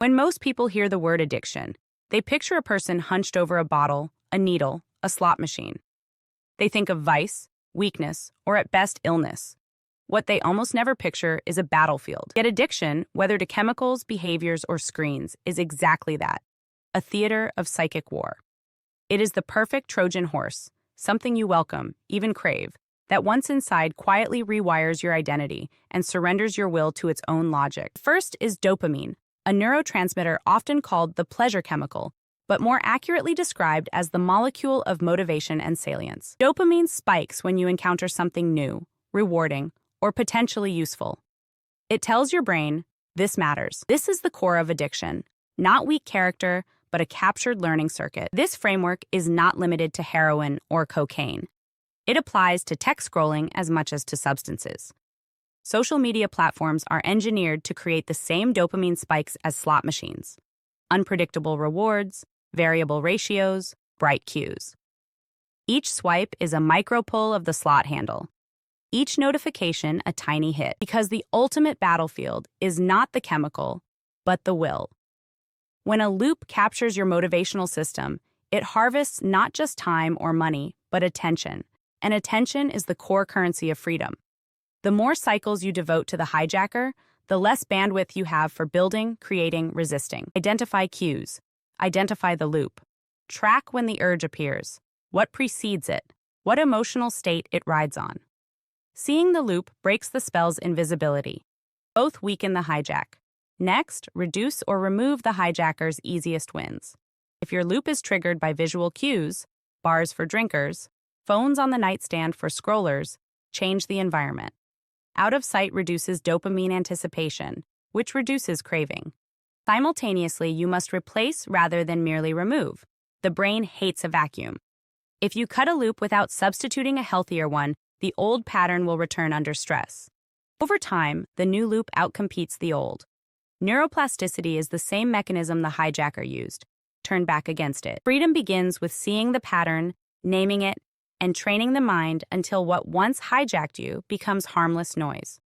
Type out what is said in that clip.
When most people hear the word addiction, they picture a person hunched over a bottle, a needle, a slot machine. They think of vice, weakness, or at best illness. What they almost never picture is a battlefield. Yet addiction, whether to chemicals, behaviors, or screens, is exactly that, a theater of psychic war. It is the perfect Trojan horse, something you welcome, even crave, that once inside quietly rewires your identity and surrenders your will to its own logic. First is dopamine, a neurotransmitter often called the pleasure chemical, but more accurately described as the molecule of motivation and salience. Dopamine spikes when you encounter something new, rewarding, or potentially useful. It tells your brain, this matters. This is the core of addiction, not weak character, but a captured learning circuit. This framework is not limited to heroin or cocaine. It applies to tech scrolling as much as to substances. Social media platforms are engineered to create the same dopamine spikes as slot machines. Unpredictable rewards, variable ratios, bright cues. Each swipe is a micro pull of the slot handle. Each notification a tiny hit, because the ultimate battlefield is not the chemical, but the will. When a loop captures your motivational system, it harvests not just time or money, but attention. And attention is the core currency of freedom. The more cycles you devote to the hijacker, the less bandwidth you have for building, creating, resisting. Identify cues. Identify the loop. Track when the urge appears. What precedes it? What emotional state it rides on? Seeing the loop breaks the spell's invisibility. Both weaken the hijack. Next, reduce or remove the hijacker's easiest wins. If your loop is triggered by visual cues, bars for drinkers, phones on the nightstand for scrollers, change the environment. Out of sight reduces dopamine anticipation, which reduces craving. Simultaneously, you must replace rather than merely remove. The brain hates a vacuum. If you cut a loop without substituting a healthier one, the old pattern will return under stress. Over time, the new loop outcompetes the old. Neuroplasticity is the same mechanism the hijacker used. Turn back against it. Freedom begins with seeing the pattern, naming it, and training the mind until what once hijacked you becomes harmless noise.